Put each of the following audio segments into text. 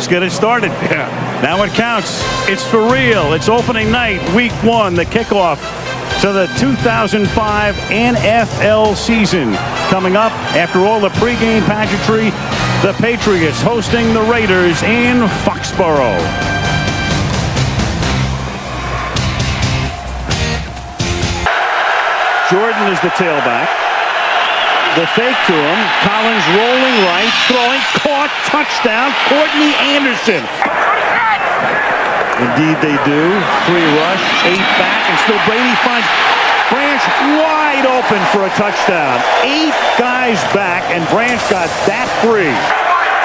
get it started. Yeah. Now it counts. It's for real. It's opening night, week 1, the kickoff to the 2005 NFL season. Coming up after all the pregame pageantry, the Patriots hosting the Raiders in Foxborough. Jordan is the tailback. The fake to him. Collins rolling right, throwing, caught, touchdown, Courtney Anderson. Indeed they do. 3 rush, 8 back, and still Brady finds Branch wide open for a touchdown. 8 guys back, and Branch got that free.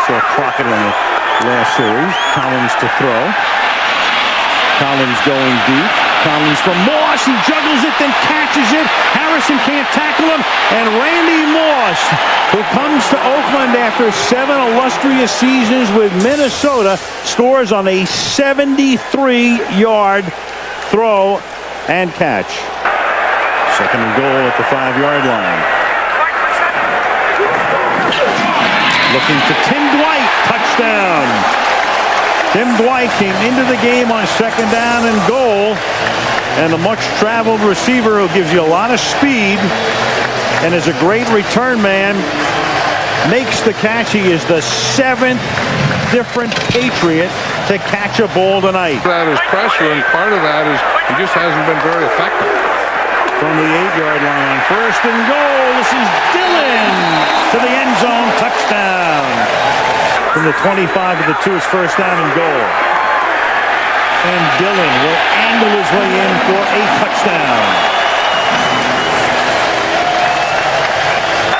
Saw Crockett in the last series. Collins to throw. Collins going deep. Collins from Moss. He juggles it, then catches it. Harrison can't tackle him. And Randy Moss, who comes to Oakland after 7 illustrious seasons with Minnesota, scores on a 73-yard throw and catch. 2nd and goal at the 5-yard line. Looking to Tim Dwight. Touchdown. Tim Dwight came into the game on 2nd down and goal. And the much-traveled receiver who gives you a lot of speed and is a great return man makes the catch. He is the 7th different Patriot to catch a ball tonight. That is pressure, and part of that is he just hasn't been very effective. From the 8-yard line, 1st and goal. This is Dillon to the end zone. Touchdown. From the 25 to the 2, it's 1st down and goal. And Dillon will angle his way in for a touchdown.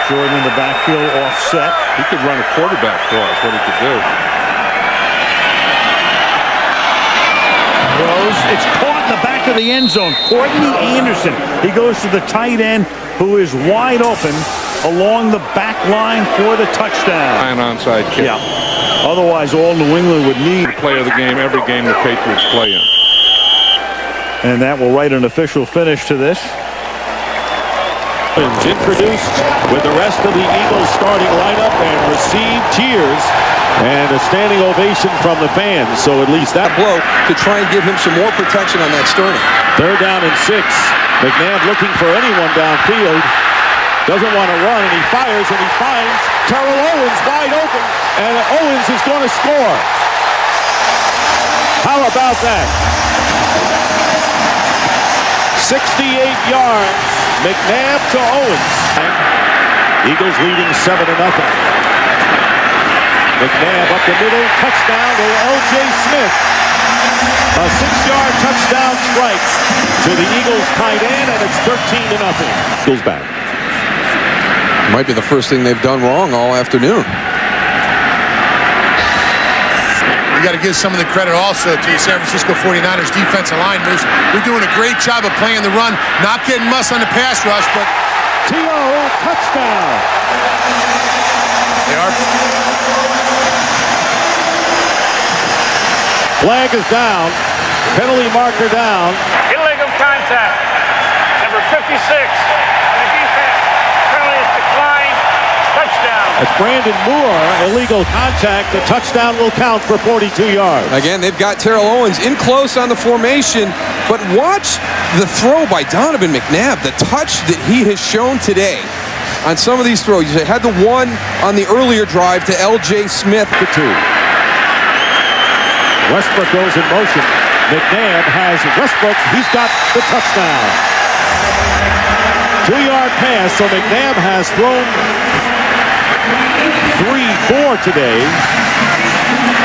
Jordan in the backfield offset. He could run a quarterback for us, what he could do. Throws. It's caught in the back of the end zone. Courtney Anderson. He goes to the tight end, who is wide open along the back line for the touchdown. An onside kick. Yeah. Otherwise, all New England would need. Play of the game, every game the Patriots play in. And that will write an official finish to this. Introduced with the rest of the Eagles starting lineup and received cheers and a standing ovation from the fans. So at least that blow to try and give him some more protection on that sternum. 3rd down and 6. McNabb looking for anyone downfield. Doesn't want to run, and he fires, and he finds Terrell Owens wide open, and Owens is going to score. How about that? 68 yards, McNabb to Owens. Eagles leading 7-0. McNabb up the middle, touchdown to L.J. Smith. A 6-yard touchdown strike to the Eagles tight end, and it's 13-0. Eagles back. Might be the first thing they've done wrong all afternoon. You got to give some of the credit also to the San Francisco 49ers defensive line. They're doing a great job of playing the run, not getting muss on the pass rush, but T.O. touchdown. They are. Flag is down. Penalty marker down. Illegal contact. Number 56. The defense. Penalty is declined. Touchdown. That's Brandon Moore. Illegal contact. The touchdown will count for 42 yards. Again, they've got Terrell Owens in close on the formation, but watch the throw by Donovan McNabb. The touch that he has shown today on some of these throws. He had the one on the earlier drive to L.J. Smith. The 2. Westbrook goes in motion. McNabb has Westbrook. He's got the touchdown. 2-yard pass, so McNabb has thrown 3-4 today.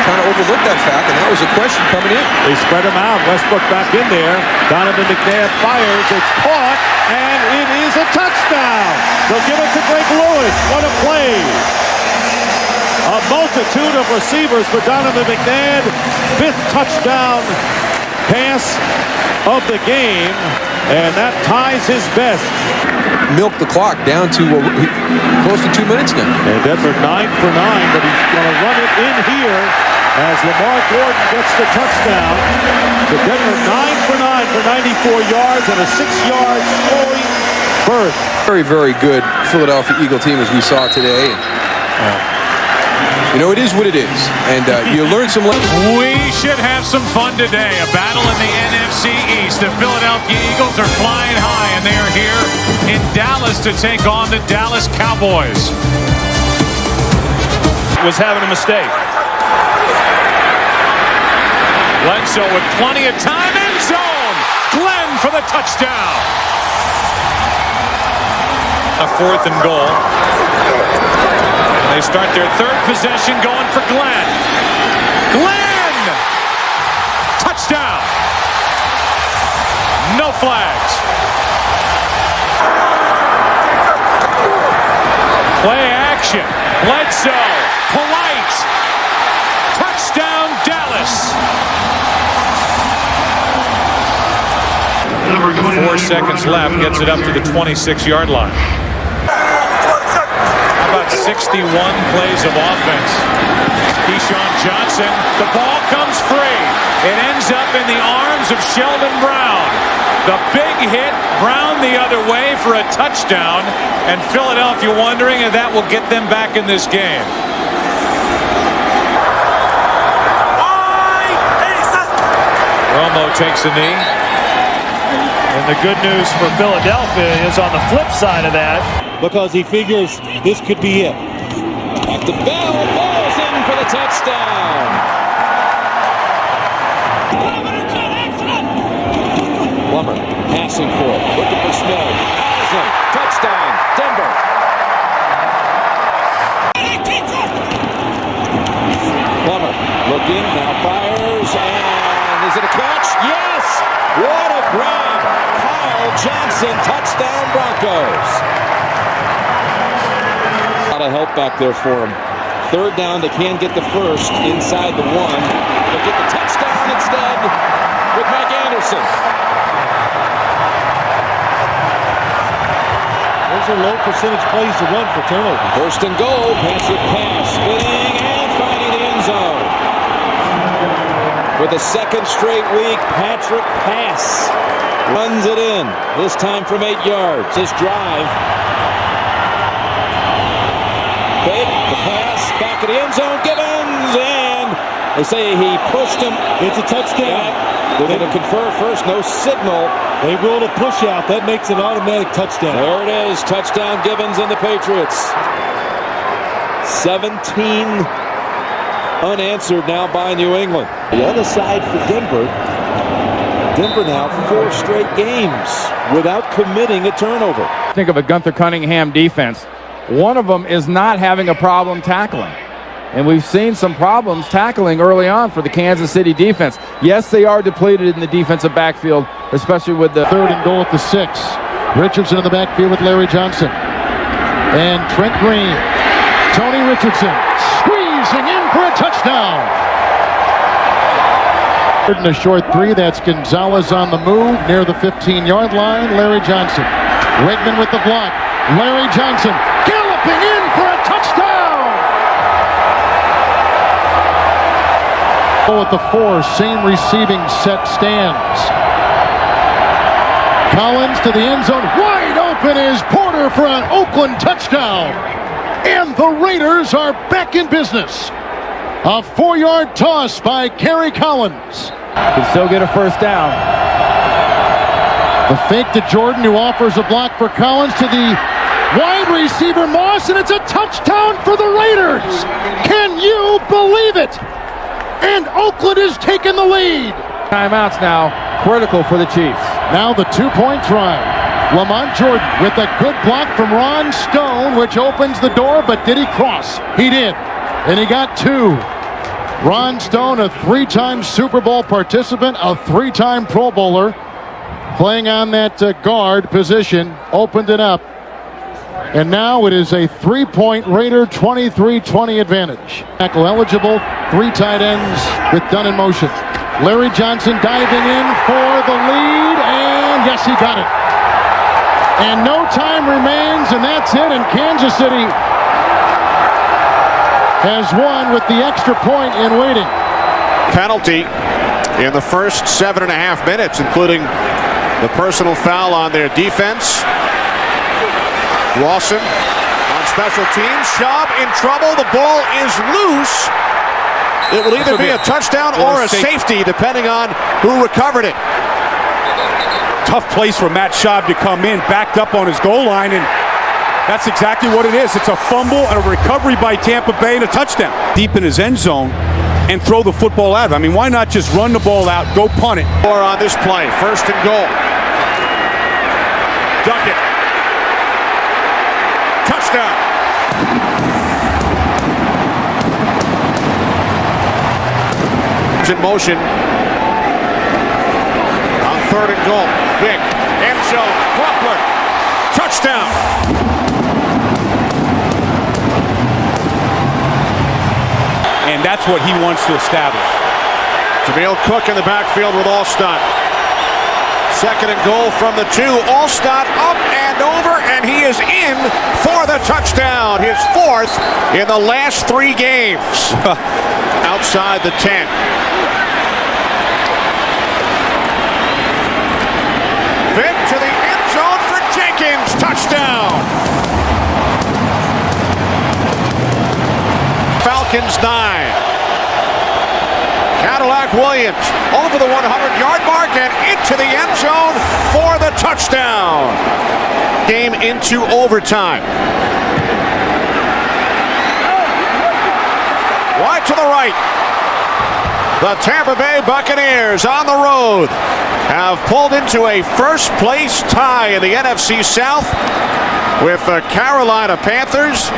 Kind of overlooked that fact, and that was a question coming in. They spread him out. Westbrook back in there. Donovan McNabb fires. It's caught, and it is a touchdown. They'll give it to Greg Lewis. What a play. A multitude of receivers for Donovan McNabb. 5th touchdown pass of the game, and that ties his best. Milk the clock down to close to 2 minutes now. And Denver 9 for 9, but he's going to run it in here as Lamar Gordon gets the touchdown. So Denver 9 for 9 for 94 yards and a 6-yard scoring berth. Very, very good Philadelphia Eagle team as we saw today. You know, it is what it is. And you learn some lessons. We should have some fun today. A battle in the NFC East. The Philadelphia Eagles are flying high, and they are here in Dallas to take on the Dallas Cowboys. Was having a mistake. Bledsoe with plenty of time. End zone. Glenn for the touchdown. A 4th and goal. They start their 3rd possession going for Glenn. Glenn! Touchdown! No flags. Play action. Bledsoe. Polite. Touchdown Dallas. 4 seconds left. Gets it up to the 26-yard line. About 61 plays of offense. Keyshawn Johnson, the ball comes free. It ends up in the arms of Sheldon Brown. The big hit, Brown the other way for a touchdown, and Philadelphia wondering if that will get them back in this game. Romo takes a knee. And the good news for Philadelphia is on the flip side of that, because he figures this could be it. Back to Bell. Ball's in for the touchdown. Plummer passing for it. Looking for Smith. Awesome. Touchdown. Denver. Plummer looking. Now fires. And is it a catch? Yes. What a grab. Kyle Johnson. Touchdown Broncos. A lot of help back there for him. 3rd down, they can get the 1st inside the 1. They'll get the touchdown instead with Mike Anderson. Those are low percentage plays to run for turnover. 1st and goal, Patrick pass, spinning and finding the end zone. For the 2nd straight week, Patrick pass runs it in. This time from 8 yards. His drive. Fake, the pass, back of the end zone, Gibbons, and they say he pushed him. It's a touchdown. Yeah, they're going to confer first, no signal. They ruled a push out. That makes an automatic touchdown. There it is, touchdown Gibbons and the Patriots. 17 unanswered now by New England. The other side for Denver. Denver now 4 straight games without committing a turnover. Think of a Gunther Cunningham defense. One of them is not having a problem tackling. And we've seen some problems tackling early on for the Kansas City defense. Yes, they are depleted in the defensive backfield, especially with the 3rd and goal at the 6. Richardson in the backfield with Larry Johnson. And Trent Green. Tony Richardson squeezing in for a touchdown. 3rd and a short 3. That's Gonzalez on the move near the 15-yard line. Larry Johnson. Wegman with the block. Larry Johnson galloping in for a touchdown! At the 4, same receiving set stands. Collins to the end zone, wide open is Porter for an Oakland touchdown. And the Raiders are back in business. A 4-yard toss by Kerry Collins. can still get a 1st down. The fake to Jordan, who offers a block for Collins to the wide receiver Moss, and it's a touchdown for the Raiders. Can you believe it? And Oakland is taking the lead. Timeouts now, critical for the Chiefs. Now the 2-point try. Lamont Jordan with a good block from Ron Stone, which opens the door, but did he cross? He did, and he got 2. Ron Stone, a 3-time Super Bowl participant, a 3-time Pro Bowler, playing on that guard position, opened it up. And now it is a 3-point Raider 23-20 advantage. Tackle eligible, 3 tight ends with Dunn in motion. Larry Johnson diving in for the lead, and yes, he got it. And no time remains, and that's it, and Kansas City has won with the extra point in waiting. Penalty in the first 7.5 minutes, including the personal foul on their defense. Lawson on special teams. Schaub in trouble. The ball is loose. It will either be a touchdown or a safety, depending on who recovered it. Tough place for Matt Schaub to come in, backed up on his goal line, and that's exactly what it is. It's a fumble and a recovery by Tampa Bay and a touchdown. Deep in his end zone and throw the football out. I mean, why not just run the ball out, go punt it? Or on this play, 1st and goal. Duckett. Touchdown. It's in motion. On 3rd and goal. Vick. End zone. Crawford. Touchdown. And that's what he wants to establish. Jameel Cook in the backfield with Alstott. 2nd and goal from the 2. Alstott up and over, and he is in for the touchdown. His 4th in the last 3 games. Outside the 10. Vick to the end zone for Jenkins. Touchdown. Falcons 9. Cadillac Williams over the 100-yard mark and into the end zone for the touchdown. Game into overtime. Wide to the right. The Tampa Bay Buccaneers on the road have pulled into a first-place tie in the NFC South with the Carolina Panthers.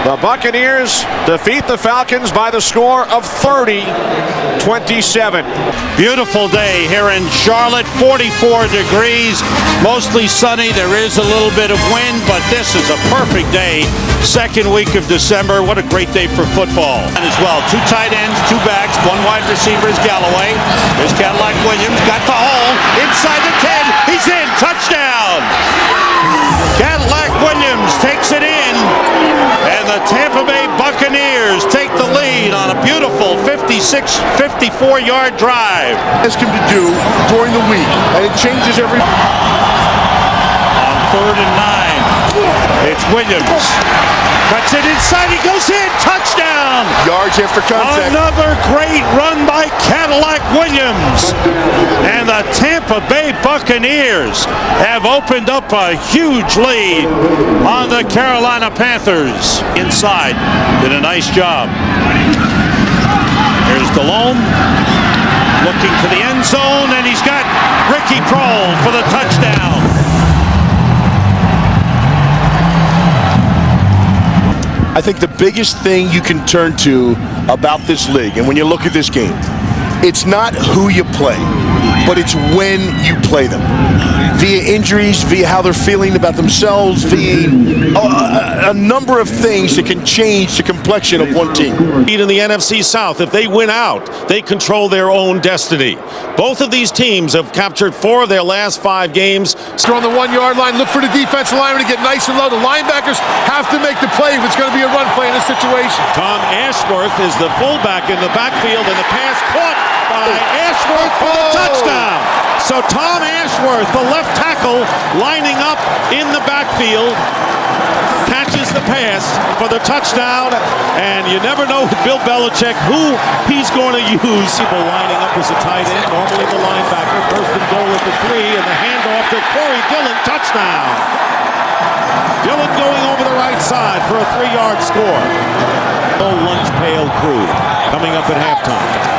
The Buccaneers defeat the Falcons by the score of 30-27. Beautiful day here in Charlotte, 44 degrees, mostly sunny. There is a little bit of wind, but this is a perfect day. 2nd week of December. What a great day for football. And as well, 2 tight ends, 2 backs, 1 wide receiver is Galloway. There's Cadillac Williams, got the hole, inside the 10, he's in, touchdown! Cadillac Williams takes it in, and the Tampa Bay Buccaneers take the lead on a beautiful 54-yard drive. Ask him to do during the week, and it changes every. On 3rd and 9, it's Williams. Cuts it inside, he goes in, touchdown! Yards after contact. Another great run by Cadillac Williams. And the Tampa Bay Buccaneers have opened up a huge lead on the Carolina Panthers. Inside, did a nice job. Here's Delhomme, looking to the end zone, and he's got Ricky Prohl for the touchdown. I think the biggest thing you can turn to about this league, and when you look at this game, it's not who you play, but it's when you play them. Via injuries, via how they're feeling about themselves, via a number of things that can change the complexion of one team. In the NFC South, if they win out, they control their own destiny. Both of these teams have captured 4 of their last 5 games. On the 1-yard line, look for the defensive lineman to get nice and low. The linebackers have to make the play if it's going to be a run play in this situation. Tom Ashworth is the fullback in the backfield, and the pass caught by Ashworth for the touchdown. So Tom Ashworth, the left tackle, lining up in the backfield, catches the pass for the touchdown, and you never know with Bill Belichick who he's going to use. People lining up as a tight end, normally the linebacker. 1st and goal at the 3, and the handoff to Corey Dillon, touchdown. Dillon going over the right side for a 3-yard score. Old lunch pail crew coming up at halftime.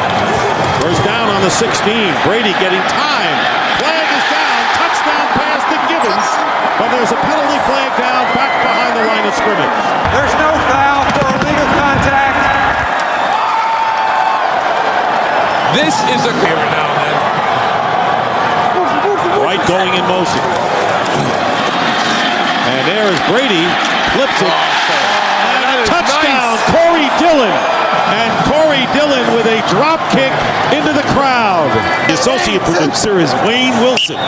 First down on the 16. Brady getting time. Flag is down. Touchdown pass to Gibbons. But there's a penalty flag down back behind the line of scrimmage. There's no foul for illegal contact. This is a Every now and then. Right going in motion. And there is Brady. Flips it. And a touchdown. Nice. Corey Dillon. And Corey Dillon with a drop kick into the crowd. The associate producer is Wayne Wilson.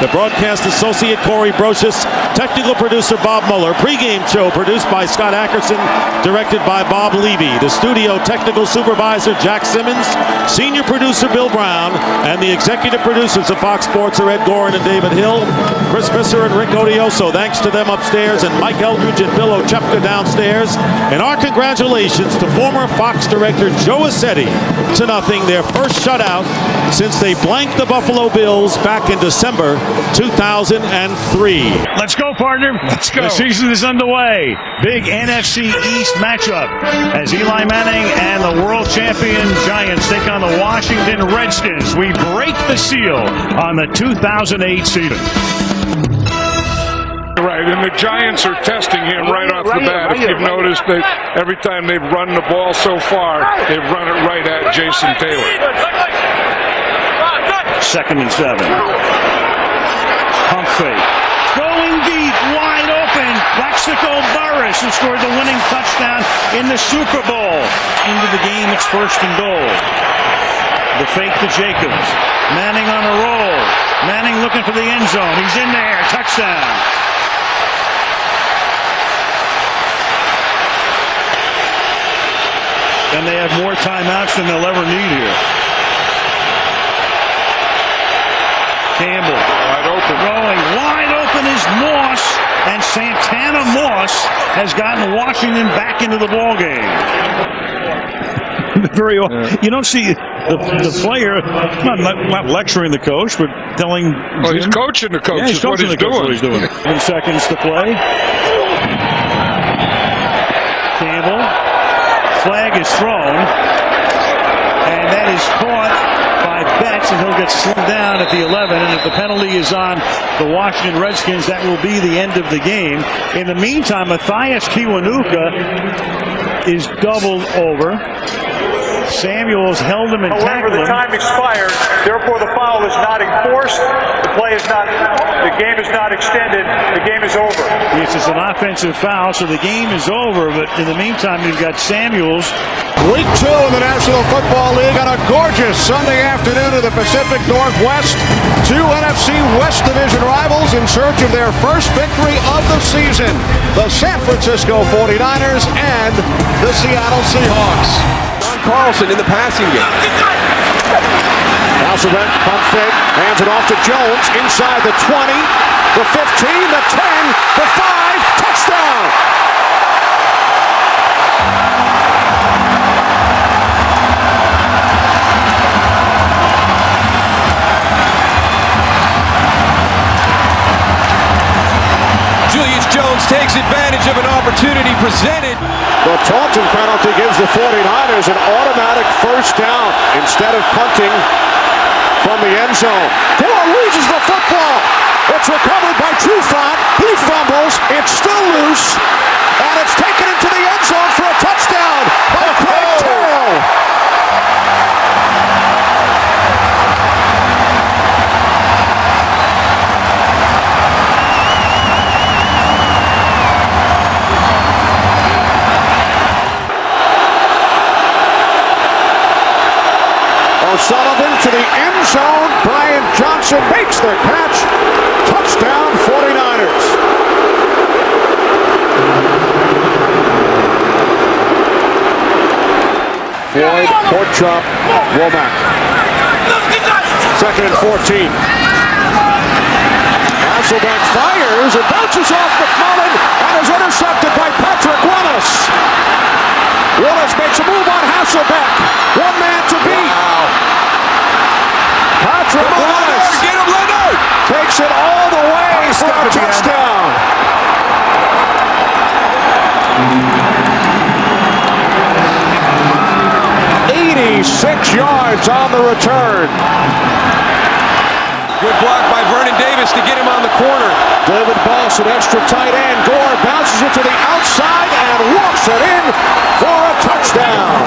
The broadcast associate, Corey Brocious. Technical producer, Bob Mueller. Pre-game show produced by Scott Ackerson, directed by Bob Levy. The studio technical supervisor, Jack Simmons. Senior producer, Bill Brown. And the executive producers of Fox Sports are Ed Gorin and David Hill. Chris Visser and Rick Odioso. Thanks to them upstairs. And Mike Eldridge and Bill Ochepka downstairs. And our congratulations to former Fox director Joe Assetti. 2-0, their first shutout since they blanked the Buffalo Bills back in December 2003. Let's go, partner. Let's go. The season is underway. Big NFC East matchup as Eli Manning and the world champion Giants take on the Washington Redskins. We break the seal on the 2008 season. Right, and the Giants are testing him right off the bat. If you've noticed, every time they've run the ball so far, they've run it right at Jason Taylor. 2nd and 7. Pump fake. Going deep, wide open. Plaxico Burress, who scored the winning touchdown in the Super Bowl. Into the game, it's 1st and goal. The fake to Jacobs. Manning on a roll. Manning looking for the end zone. He's in there. Touchdown. And they have more timeouts than they'll ever need here. Campbell. Wide open. Throwing wide open is Moss. And Santana Moss has gotten Washington back into the ballgame. You don't see the player not lecturing the coach, but telling. Well, he's coaching the coach. Yeah, he's coaching the coach. What he's doing. 7 seconds to play. Campbell. Flag is thrown, and that is caught by Betts, and he'll get slowed down at the 11. And if the penalty is on the Washington Redskins, that will be the end of the game. In the meantime, Matthias Kiwanuka is doubled over. Samuels held him and tackled him. However, the time expired. Therefore, the foul is not enforced. The game is not extended. The game is over. Yes, it's an offensive foul, so the game is over. But in the meantime, you've got Samuels. Week 2 in the National Football League on a gorgeous Sunday afternoon in the Pacific Northwest. 2 NFC West Division rivals in search of their first victory of the season. The San Francisco 49ers and the Seattle Seahawks. Carlson in the passing game. Hasselbeck, pump fake, hands it off to Jones, inside the 20, the 15, the 10, the 5, touchdown! Julius Jones takes advantage of an opportunity presented. The Taunton penalty gives the 49ers an automatic first down instead of punting from the end zone. Gore loses the football. It's recovered by Trufant. He fumbles. It's still loose. And it's taken into the end zone for a touchdown by Craig Terrell. O'Sullivan to the end zone. Brian Johnson makes the catch. Touchdown 49ers. Floyd, court chop, Womack. 2nd and 14. Hasselbeck fires. It bounces off McMullen and is intercepted by Patrick Willis. Willis makes a move on Hasselbeck. One man to beat. Wow. Patrick Willis get him, Leonard! Takes it all the way for a touchdown. 86 yards on the return. Good block by Vernon Davis to get him on the corner. David Boss, an extra tight end. Gore bounces it to the outside and walks it in for a touchdown.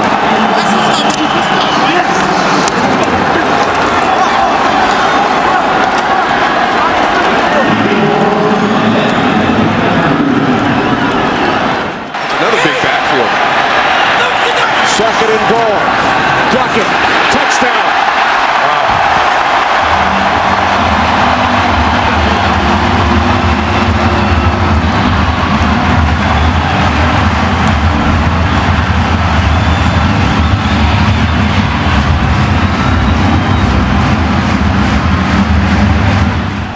Another big backfield. 2nd and goal. pocket. Touchdown.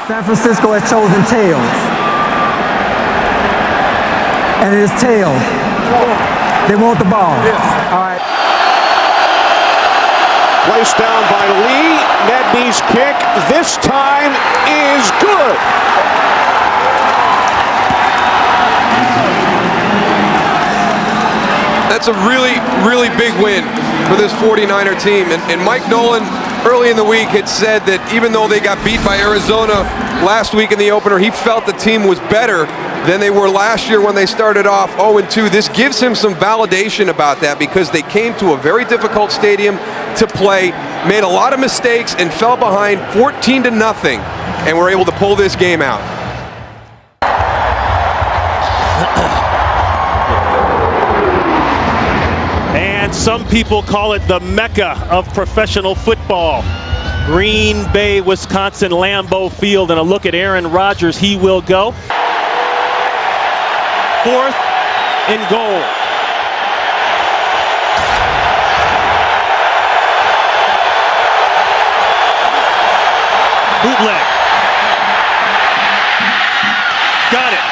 San Francisco has chosen tails. And it is tails. They want the ball. Yes. All right. Placed down by Lee. Nedney's kick this time is good. That's a really, really big win for this 49er team. And Mike Nolan, early in the week, had said that even though they got beat by Arizona last week in the opener, he felt the team was better than they were last year when they started off 0-2. This gives him some validation about that because they came to a very difficult stadium to play, made a lot of mistakes, and fell behind 14-0, and were able to pull this game out. And some people call it the Mecca of professional football. Green Bay, Wisconsin, Lambeau Field, and a look at Aaron Rodgers. He will go. 4th and goal. Bootleg. Got it.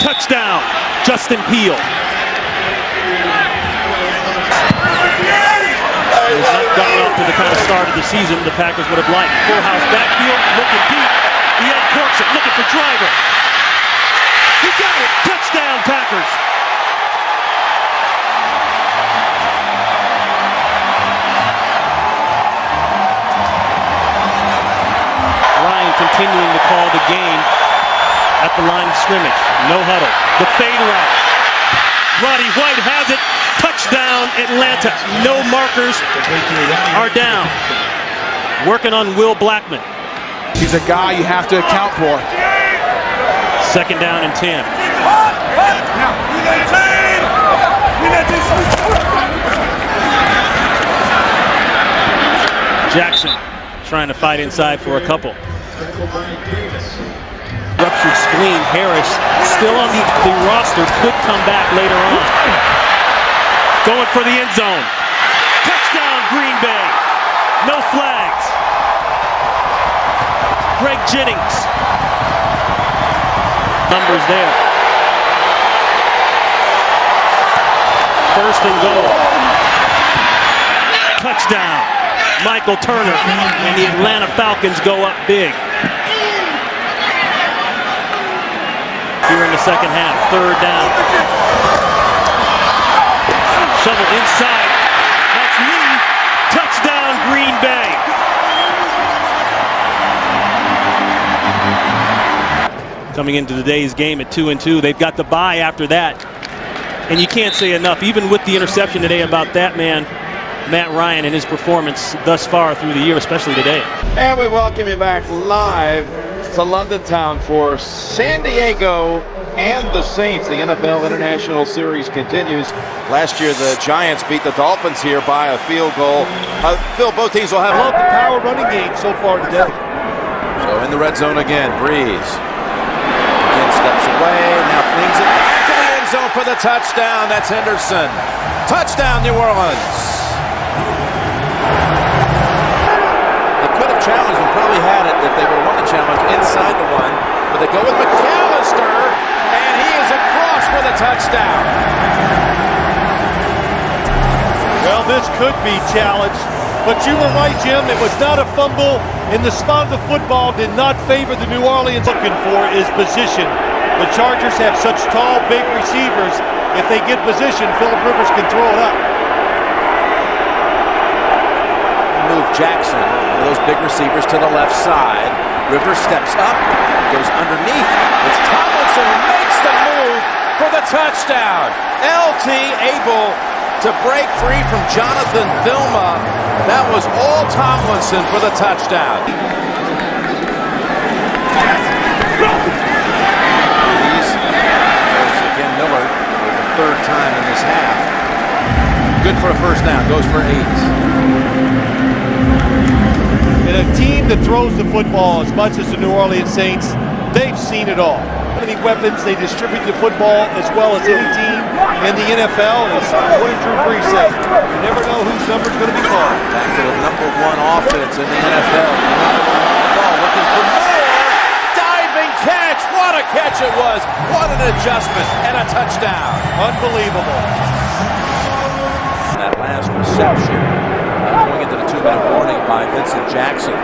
Touchdown, Justin Peele. He's not gotten off to the kind of start of the season the Packers would have liked. Full house backfield, looking deep. He uncorks it, looking for Driver. He got it. Touchdown, Packers. Ryan continuing to call the game at the line of scrimmage. No huddle. The fade route. Roddy White has it. Touchdown, Atlanta. No markers are down. Working on Will Blackman. He's a guy you have to account for. 2nd down and 10. Jackson trying to fight inside for a couple. Ruptured spleen. Harris still on the roster. Could come back later on. Going for the end zone. Touchdown, Green Bay. No flags. Greg Jennings. Numbers there. 1st and goal. Touchdown. Michael Turner and the Atlanta Falcons go up big. Here in the second half, 3rd down. Shovel inside. That's Lee. Touchdown, Green Bay. Coming into today's game at 2-2. They've got the bye after that. And you can't say enough, even with the interception today, about that man, Matt Ryan, and his performance thus far through the year, especially today. And we welcome you back live to London Town for San Diego and the Saints. The NFL International Series continues. Last year, the Giants beat the Dolphins here by a field goal. Phil, both teams will have love the power running game so far today. So in the red zone again, Breeze. Again steps away, now flings it back to the end zone for the touchdown. That's Henderson. Touchdown, New Orleans. They could have challenged and probably had it if they would have won the challenge inside the one. But they go with McAllister, and he is across for the touchdown. Well, this could be challenged, but you were right, Jim. It was not a fumble, and the spot of the football did not favor the New Orleans. Looking for is position. The Chargers have such tall, big receivers. If they get position, Phillip Rivers can throw it up. Move Jackson, those big receivers to the left side. Rivers steps up, goes underneath. It's Tomlinson who makes the move for the touchdown. LT able to break free from Jonathan Vilma. That was all Tomlinson for the touchdown. Again, Miller for the 3rd time in this half. Good good for a first down. Goes for 8. And a team that throws the football as much as the New Orleans Saints, they've seen it all. How many weapons they distribute the football as well as any team in the NFL, as William Drew Brees said. You never know whose number's going to be called. Back to the #1 offense in the NFL. Ball looking for more. Diving catch. What a catch it was. What an adjustment and a touchdown. Unbelievable. That last reception going into the 2-minute warning by Vincent Jackson.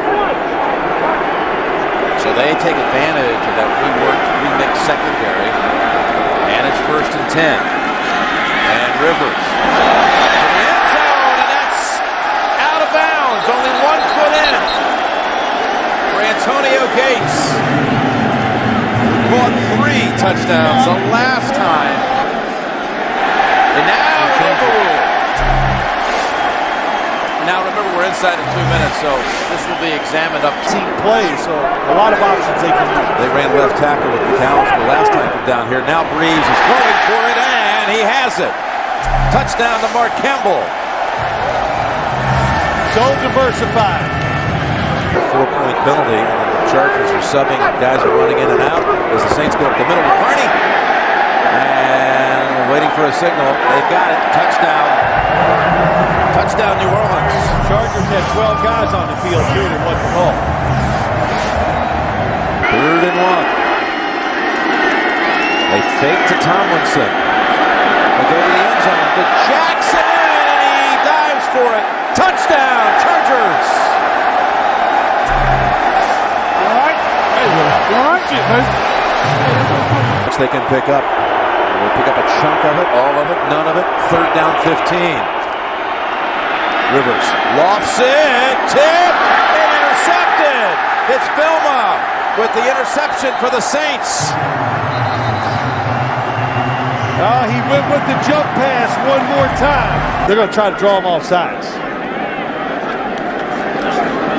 So they take advantage of that remixed secondary. And it's 1st and 10. And Rivers in the end zone, and that's out of bounds. Only 1 foot in for Antonio Gates. Caught 3 touchdowns the last time. And now overruled. Now remember, we're inside of 2 minutes, so this will be examined up. Team play, so a lot of options they can use. They ran left tackle with McAllister last time from down here. Now Breeze is going for it, and he has it. Touchdown to Mark Campbell. So diversified. 4-point penalty. The Chargers are subbing. Guys are running in and out as the Saints go up the middle with Carney. And waiting for a signal. They've got it. Touchdown. Touchdown, New Orleans. Chargers had 12 guys on the field, too, that wasn't called. 3rd and 1. They fake to Tomlinson. They go to the end zone to Jackson, and he dives for it. Touchdown, Chargers. Which they can pick up. They'll pick up a chunk of it, all of it, none of it. 3rd down, 15. Rivers lofts it, tipped, and intercepted. It's Filma with the interception for the Saints. He went with the jump pass one more time. They're going to try to draw him off sides.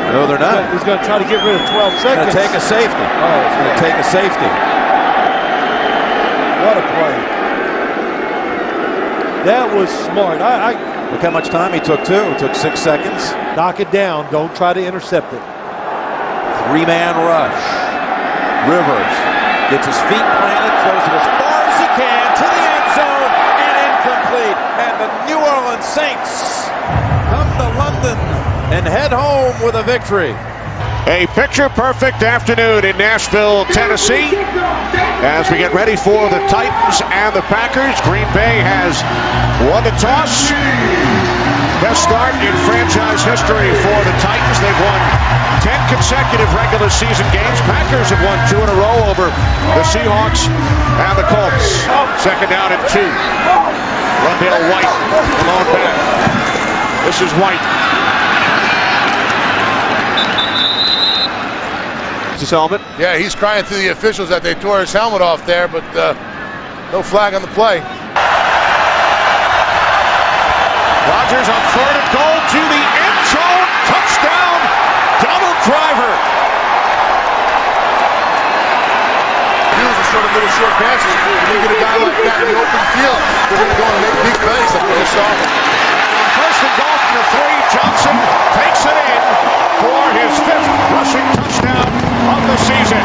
No, they're not. He's going to try to get rid of 12 seconds. Going to take a safety. Oh, it's going to take a safety. What a play. That was smart. Look how much time he took, too. It took 6 seconds. Knock it down. Don't try to intercept it. 3-man rush. Rivers gets his feet planted, throws it as far as he can to the end zone, and incomplete. And the New Orleans Saints come to London and head home with a victory. A picture-perfect afternoon in Nashville, Tennessee. As we get ready for the Titans and the Packers, Green Bay has won the toss. Best start in franchise history for the Titans. They've won 10 consecutive regular season games. Packers have won 2 in a row over the Seahawks and the Colts. 2nd down and 2. Rondale White, the lone back. This is White. His helmet. Yeah, he's crying to the officials that they tore his helmet off there, but no flag on the play. Rodgers on 3rd and goal to the end zone. Touchdown. Double driver. Use a sort of little short passes. When you get a guy like that in the open field, they're going to go and make big plays like we just saw. 1st and goal from the 3. Johnson takes it in for his 5th rushing touchdown of the season.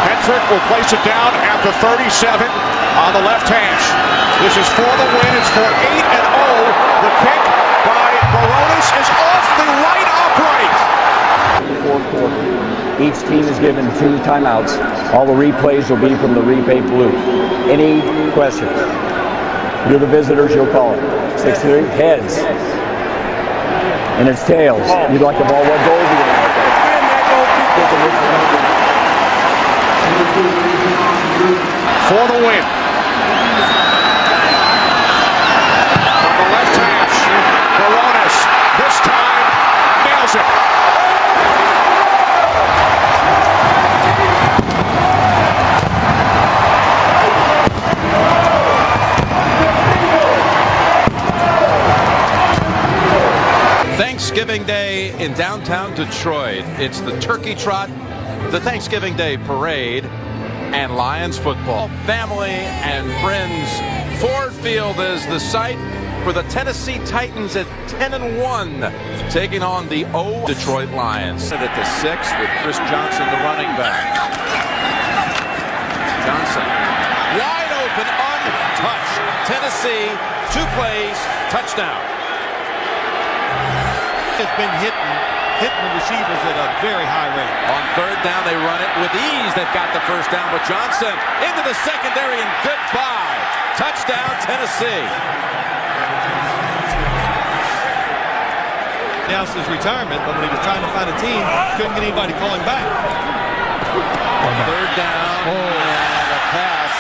Hendrick will place it down at the 37 on the left hash. This is for the win. It's for 8-0. The kick by Baronis is off the right upright. Fourth quarter. Each team is given 2 timeouts. All the replays will be from the replay booth. Any questions? You're the visitors, you'll call it. 6-3, heads. And it's tails. You'd like the ball. What goal is he going to make? For the win. From the left hash, Baronis this time nails it. Thanksgiving Day in downtown Detroit. It's the Turkey Trot, the Thanksgiving Day Parade. and Lions football. Family and friends, Ford Field is the site for the Tennessee Titans at 10-1, taking on the Detroit Lions. At the 6 with Chris Johnson, the running back. Johnson, wide open, untouched. Tennessee, 2 plays, touchdown. It's been hitting the receivers at a very high rate. On 3rd down, they run it with ease. They've got the 1st down with Johnson into the secondary, and goodbye. Touchdown, Tennessee. Announced his retirement, but when he was trying to find a team, couldn't get anybody to call him back. 3rd down, and a pass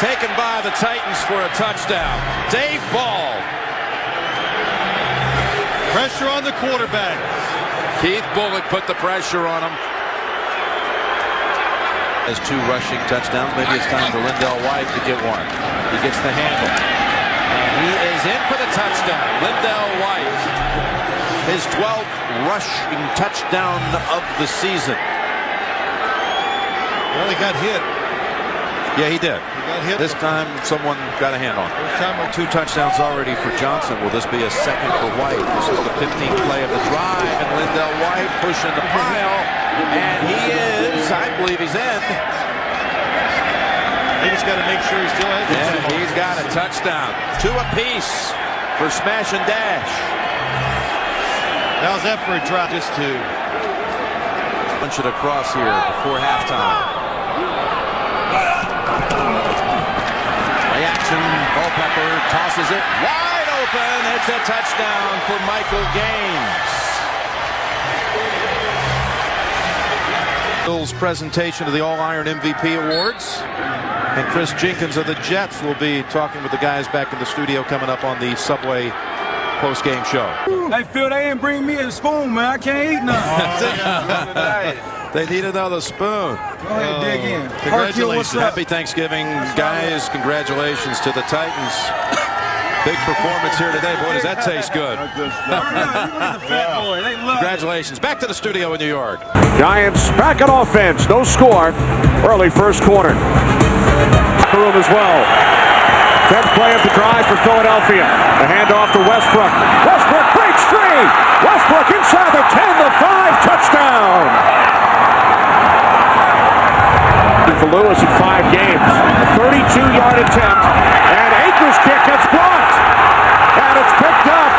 taken by the Titans for a touchdown. Dave Ball. Pressure on the quarterback. Keith Bullock put the pressure on him. Has 2 rushing touchdowns. Maybe it's time for Lindell White to get one. He gets the handle. And he is in for the touchdown. Lindell White. His 12th rushing touchdown of the season. Well, he got hit. Yeah, he did. He got hit. This time, someone got a hand on him. 2 touchdowns already for Johnson. Will this be a 2nd for White? This is the 15th play of the drive, and Lindell White pushing the pile. And he is, I believe he's in. He just got to make sure he still has it. And he's got a touchdown. 2 apiece for smash and dash. How's that for a drop? Just 2. Punch it across here before halftime. Play action. Culpepper tosses it wide open. It's a touchdown for Michael Gaines. Bill's presentation of the All-Iron MVP Awards. And Chris Jenkins of the Jets will be talking with the guys back in the studio coming up on the Subway post-game show. Hey, Phil, they ain't bring me a spoon, man. I can't eat nothing. They need another spoon. Go ahead, dig in. Congratulations. Happy Thanksgiving, guys. Congratulations to the Titans. Big performance here today. Boy, does that taste good. Congratulations. Back to the studio in New York. Giants back on offense. No score. Early 1st quarter. Room as well. 10th play of the drive for Philadelphia. The handoff to Westbrook. Westbrook breaks free. Westbrook inside the 10, the 5, touchdown. For Lewis in 5 games. A 32-yard attempt. And Akers' kick gets blocked. And it's picked up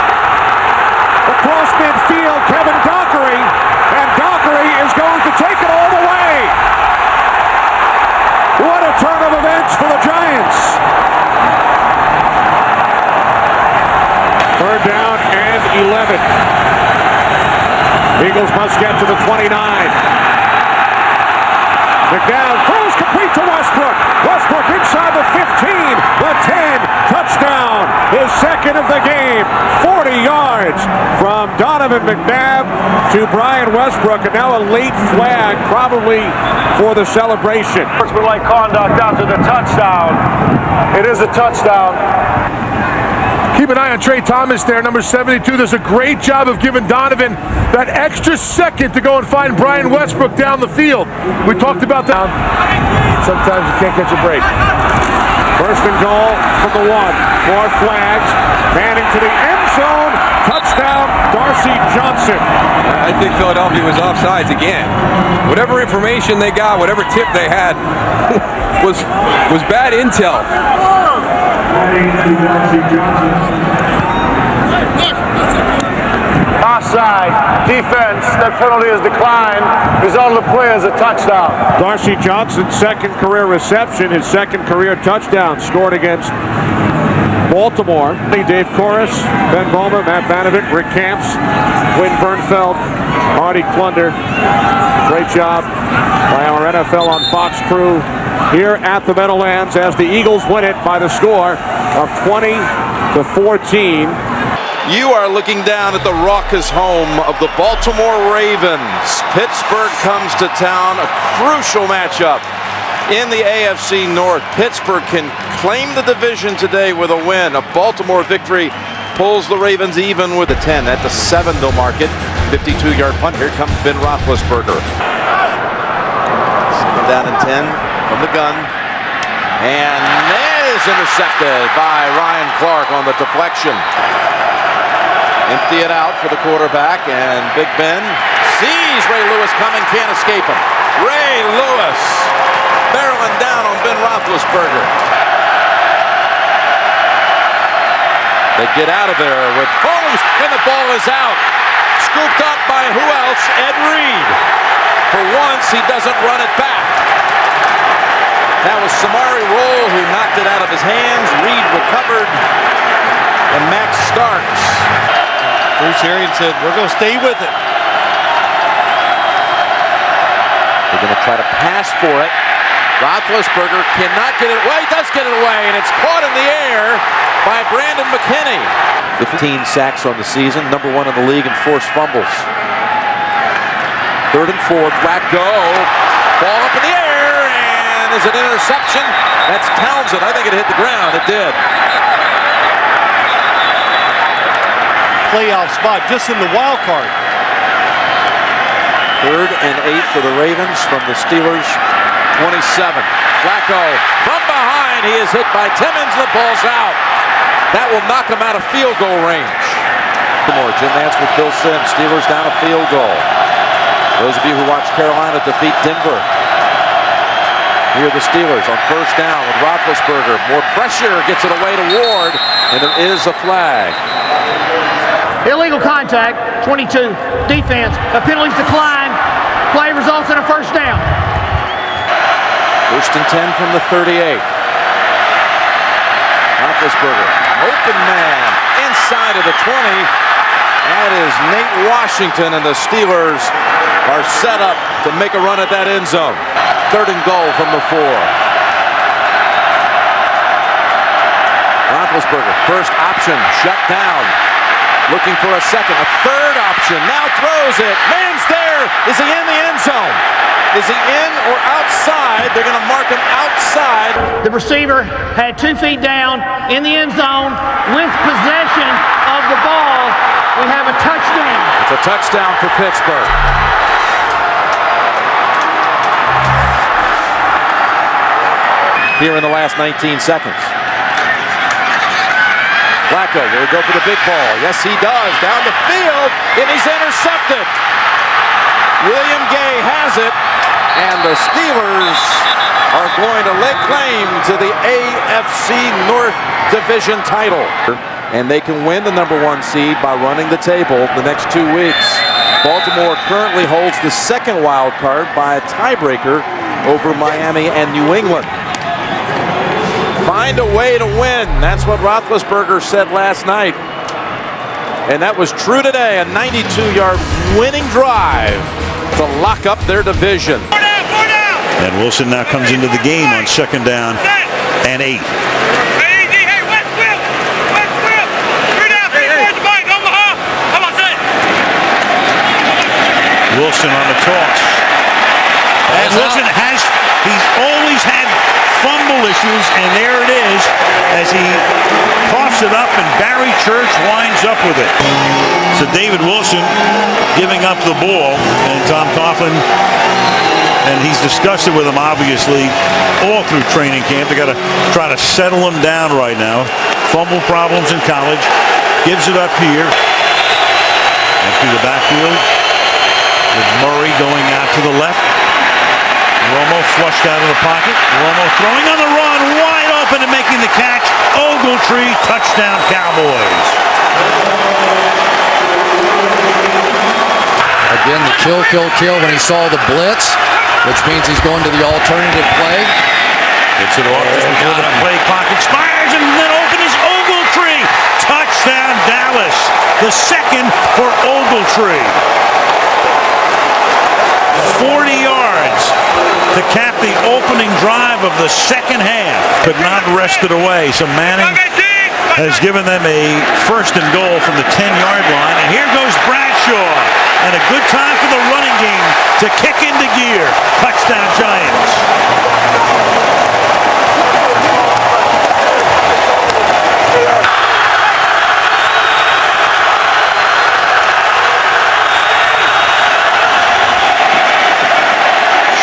across midfield. Kevin Dockery. And Dockery is going to take it all the way. What a turn of events for the Giants. 3rd down and 11. Eagles must get to the 29. McNabb throws complete to Westbrook. Westbrook inside the 15, the 10, touchdown. His 2nd of the game. 40 yards from Donovan McNabb to Brian Westbrook, and now a late flag probably for the celebration. Sportsmanlike conduct after the touchdown. It is a touchdown. Keep an eye on Trey Thomas there, number 72. Does a great job of giving Donovan that extra second to go and find Brian Westbrook down the field. We talked about that. Sometimes you can't catch a break. 1st and goal from the 1. More flags. Manning to the end zone. Touchdown, Darcy Johnson. I think Philadelphia was offsides again. Whatever information they got, whatever tip they had, was bad intel. Offside. Defense. That penalty is declined. Result of the play is a touchdown. Darcy Johnson's 2nd career reception, his 2nd career touchdown, scored against Baltimore. Dave Corus, Ben Vollmer, Matt Vanovic, Rick Camps, Wynn Bernfeld, Marty Klunder. Great job by our NFL on Fox crew here at the Meadowlands as the Eagles win it by the score of 20-14. You are looking down at the raucous home of the Baltimore Ravens. Pittsburgh comes to town, a crucial matchup in the AFC North. Pittsburgh can claim the division today with a win. A Baltimore victory pulls the Ravens even with a 10. At the 7, they'll mark it. 52-yard punt. Here comes Ben Roethlisberger. Second down and 10 from the gun. And that is intercepted by Ryan Clark on the deflection. Empty it out for the quarterback, and Big Ben sees Ray Lewis coming, can't escape him. Ray Lewis barreling down on Ben Roethlisberger. They get out of there with Holmes, and the ball is out. Scooped up by who else? Ed Reed. For once, he doesn't run it back. That was Samari Rolle who knocked it out of his hands. Reed recovered, and Max Starks. Bruce Arians said, we're going to stay with it. They're going to try to pass for it. Roethlisberger cannot get it away. He does get it away, and it's caught in the air by Brandon McKinney. 15 sacks on the season, number 1 in the league in forced fumbles. 3rd and 4, Flacco. Ball up in the air, and is it an interception? That's Townsend. I think it hit the ground. It did. Playoff spot just in the wild card. 3rd and 8 for the Ravens from the Steelers' 27. Flacco from behind. He is hit by Timmons. The ball's out. That will knock him out of field goal range. Jim Nantz with Phil Simms. Steelers down a field goal. Those of you who watched Carolina defeat Denver. Here are the Steelers on 1st down with Roethlisberger. More pressure, gets it away to Ward, and there is a flag. Illegal contact, 22. Defense, the penalties decline. Play results in a 1st down. 1st and 10 from the 38. Roethlisberger, open man, inside of the 20. That is Nate Washington, and the Steelers are set up to make a run at that end zone. 3rd and goal from the 4. Roethlisberger, first option, shut down. Looking for a second, a 3rd option, now throws it. Man's there. Is he in the end zone? Is he in or outside? They're going to mark him outside. The receiver had 2 feet down in the end zone with possession of the ball. We have a touchdown. It's a touchdown for Pittsburgh. Here in the last 19 seconds. Flacco will go for the big ball. Yes, he does. Down the field, and he's intercepted. William Gay has it, and the Steelers are going to lay claim to the AFC North Division title. And they can win the number 1 seed by running the table the next 2 weeks. Baltimore currently holds the 2nd wild card by a tiebreaker over Miami and New England. Find a way to win. That's what Roethlisberger said last night. And that was true today. A 92-yard winning drive to lock up their division. And Wilson now comes into the game on 2nd down and 8. Wilson on the toss. And Wilson he's always had fumble issues, and there it is as he coughs it up, and Barry Church winds up with it. So David Wilson giving up the ball, and Tom Coughlin, and he's discussed it with him obviously all through training camp. They got to try to settle him down right now. Fumble problems in college. Gives it up here and through the backfield with Murray going out to the left. Romo flushed out of the pocket. Romo throwing on the run, wide open and making the catch. Ogletree, touchdown Cowboys. Again, the kill when he saw the blitz, which means he's going to the alternative play. Gets it off. The play clock expires, and then open is Ogletree. Touchdown Dallas. The 2nd for Ogletree. 40 yards to cap the opening drive of the 2nd half. Could not wrest it away. So Manning has given them a 1st and goal from the 10-yard line. And here goes Bradshaw. And a good time for the running game to kick into gear. Touchdown Giants.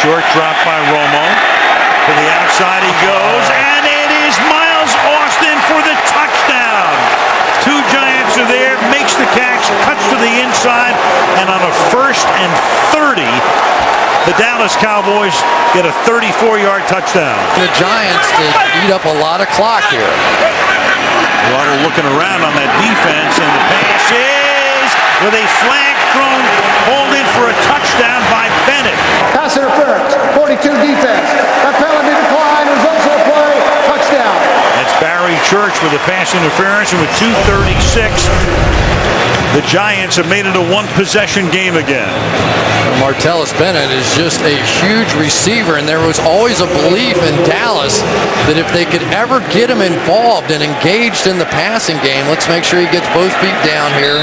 Short drop by Romo. To the outside he goes, and it is Miles Austin for the touchdown. Two Giants are there, makes the catch, cuts to the inside, and on a 1st and 30, the Dallas Cowboys get a 34-yard touchdown. The Giants did eat up a lot of clock here. Water looking around on that defense, and the pass is with a flag thrown, pulled in for a touchdown by Bennett. Pass interference, 42 defense. That penalty decline results in a play, touchdown. That's Barry Church with a pass interference, and with 2:36, the Giants have made it a one-possession game again. Martellus Bennett is just a huge receiver, and there was always a belief in Dallas that if they could ever get him involved and engaged in the passing game, let's make sure he gets both feet down here.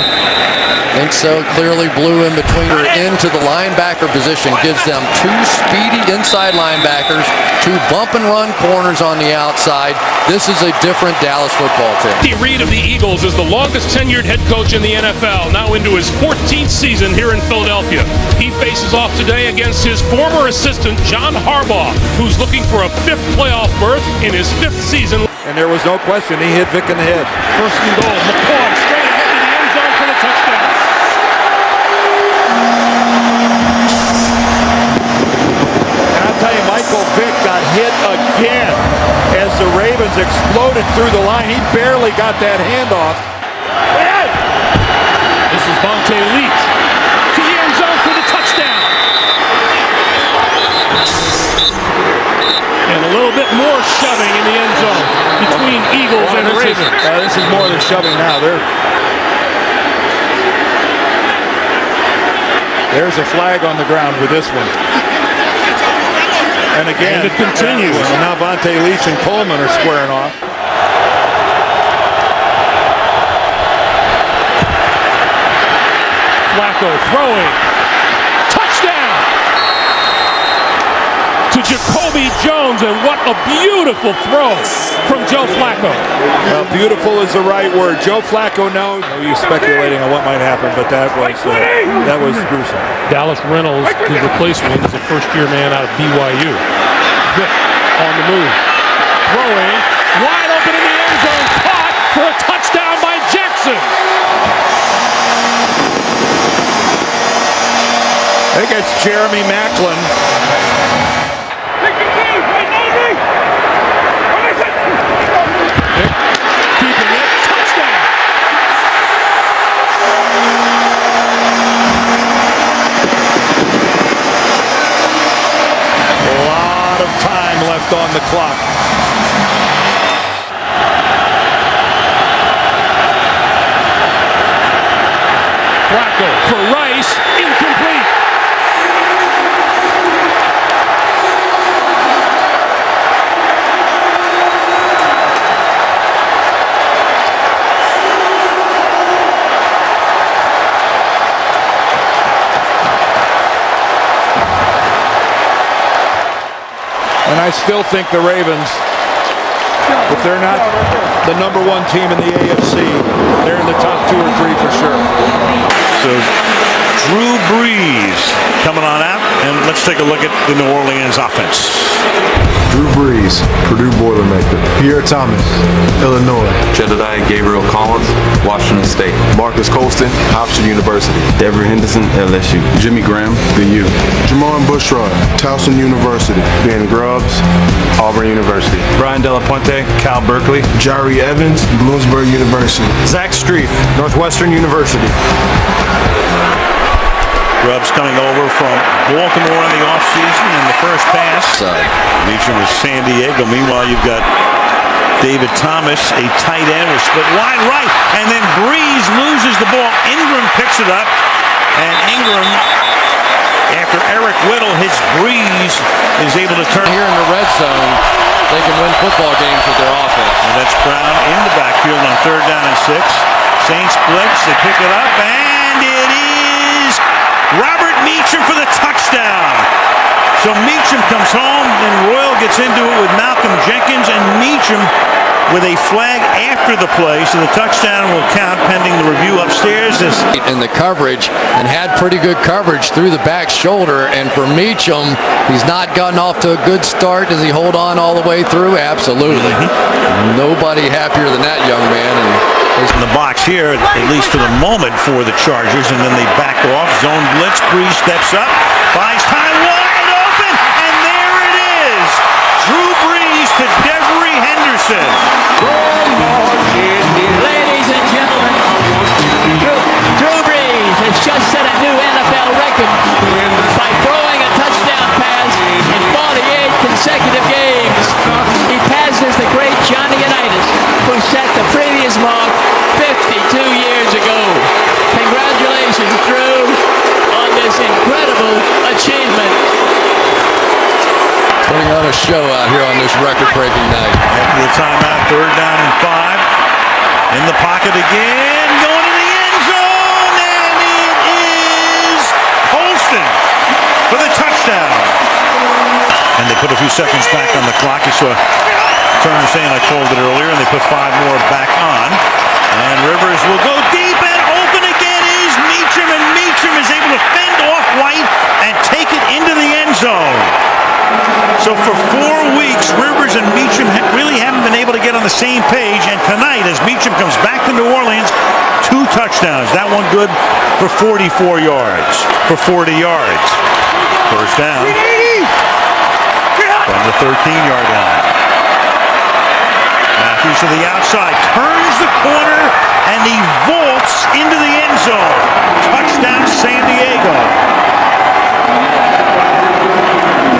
Think so. Clearly blew in between or into the linebacker position. Gives them two speedy inside linebackers, two bump and run corners on the outside. This is a different Dallas football team. Andy Reid of the Eagles is the longest tenured head coach in the NFL, now into his 14th season here in Philadelphia. He faces off today against his former assistant, John Harbaugh, who's looking for a 5th playoff berth in his 5th season. And there was no question, he hit Vic in the head. 1st and goal, McCoy straight ahead to the end zone for the touchdown. And I'll tell you, Michael Vick got hit again as the Ravens exploded through the line. He barely got that handoff. This is Vontae Leach to the end zone for the touchdown. And a little bit more shoving in the end zone between Eagles and Ravens. This is more than shoving now. There's a flag on the ground with this one. And again, it continues. And now Vontae Leach and Coleman are squaring off. Flacco throwing. Touchdown to Jacoby Jones, and what a beautiful throw from Joe Flacco. Well, beautiful is the right word. Joe Flacco knows. You're speculating on what might happen, but that was gruesome. Dallas Reynolds, his replacement, is a first-year man out of BYU. Vick on the move. Throwing. Wide open in the end zone. Caught for a touchdown by Jackson. I think it's Jeremy Maclin. Keeping it. Touchdown. A lot of time left on the clock. Flacco for Rice. Incomplete. And I still think the Ravens, if they're not the #1 team in the AFC, they're in the top 2 or 3 for sure. So Drew Brees coming on out, and let's take a look at the New Orleans offense. Drew Brees, Purdue Boilermaker. Pierre Thomas, Illinois. Jedediah Gabriel Collins, Washington State. Marcus Colston, Hofstra University. Dever Henderson, LSU. Jimmy Graham, the U. Jamon Bushrod, Towson University. Ben Grubbs, Auburn University. Brian Delapuente, Cal Berkeley. Jari Evans, Bloomsburg University. Zach Streif, Northwestern University. Grubbs coming over from Baltimore in the offseason in the first pass. Meacham was San Diego. Meanwhile, you've got David Thomas, a tight end, was split wide right, and then Brees loses the ball. Ingram picks it up, and Ingram, after Eric Whittle hits Brees, is able to turn. Here in the red zone, they can win football games with their offense. And that's Brown in the backfield on 3rd down and 6. Saints blitz, they pick it up, and it is Robert Meacham for the touchdown. So Meacham comes home, and Royal gets into it with Malcolm Jenkins, and Meacham with a flag after the play, so the touchdown will count pending the review upstairs. In the coverage and had pretty good coverage through the back shoulder. And for Meacham, he's not gotten off to a good start. Does he hold on all the way through? Absolutely. Nobody happier than that young man. And in the box here, at least for the moment, for the Chargers, and then they back off. Zone blitz. Breeze steps up, buys time, wide open, and there it is. Drew Brees to Devery Henderson. Ladies and gentlemen, Drew Brees has just set a new NFL record by throwing a touchdown pass in 48 consecutive games. He passes the great Johnny Unitas, who set the previous mark 52 years ago. Congratulations, Drew, on this incredible achievement. putting on a show out here on this record-breaking night. After the timeout, 3rd down and 5. In the pocket again, going to the end zone, and it is Holston for the touchdown. And they put a few seconds back on the clock. You saw Turner saying I called it earlier, and they put 5 more back on. And Rivers will go deep, and open again is Meacham, and Meacham is able to fend off White and take it into the end zone. So for 4 weeks, Rivers and Meacham really haven't been able to get on the same page. And tonight, as Meacham comes back to New Orleans, 2 touchdowns. That one good for 44 yards, for 40 yards. First down from the 13-yard line. Matthews to the outside, turns the corner, and he vaults into the end zone. Touchdown, San Diego.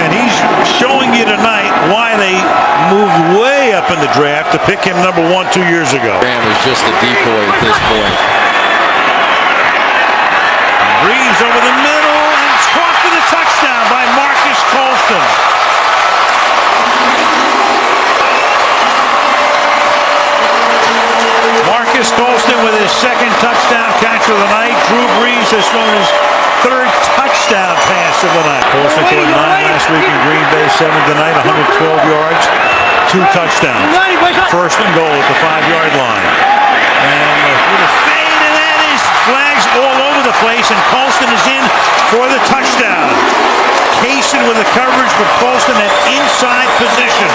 And he's showing you tonight why they moved way up in the draft to pick him number 1 2 years ago. Graham is just a decoy at this point. Breeze over the middle and caught for the touchdown by Marcus Colston. Marcus Colston with his 2nd touchdown catch of the night. Drew Brees has thrown his 3rd touchdown pass of the night. Colston scored 9 last week in Green Bay, 7 tonight, 112 yards, 2 touchdowns. 1st and goal at the 5-yard line. And with a fade, and that is flags all over the place, and Colston is in for the touchdown. Kaysen with the coverage, but Colston at inside position.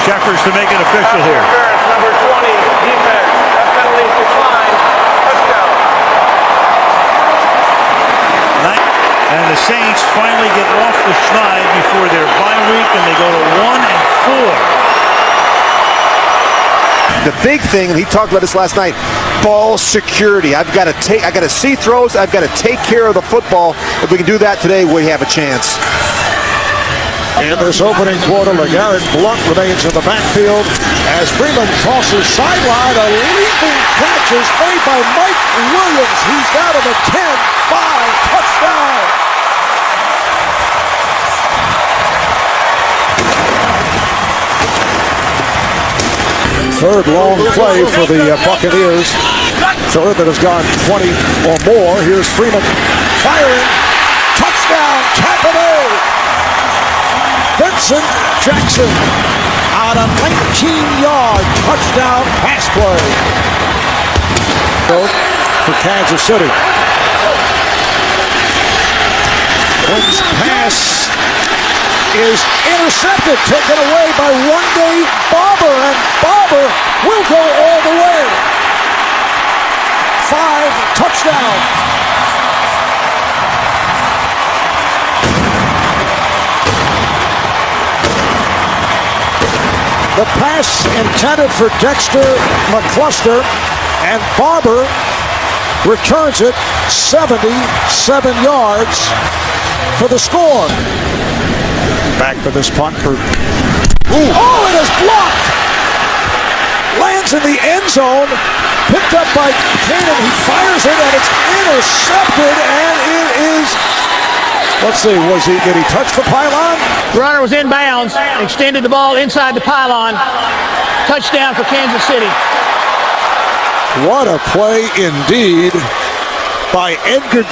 Shepherds to make it official here. Number 20, defense. That penalty declined. Touchdown. And the Saints finally get off the schneid before their bye week, and they go to 1-4. The big thing, and he talked about this last night, ball security. I got to see throws. I've got to take care of the football. If we can do that today, we have a chance. In this opening quarter, LeGarrette Blount remains in the backfield as Freeman tosses sideline. A leaping catch is made by Mike Williams. He's down to the 10-5 touchdown. Third long play for the Buccaneers. Third that has gone 20 or more. Here's Freeman firing. Touchdown, Tampa Bay. Vincent Jackson on a 19-yard touchdown pass play for Kansas City. Quinn's pass is intercepted, taken away by one-day Barber, and Barber will go all the way. 5 touchdowns. The pass intended for Dexter McCluster, and Barber returns it 77 yards for the score. Back for this punt for... Oh, it is blocked! Lands in the end zone, picked up by Cannon. He fires it, and it's intercepted, and it is... Let's see, did he touch the pylon? The runner was inbounds, extended the ball inside the pylon. Touchdown for Kansas City. What a play indeed by Edgar.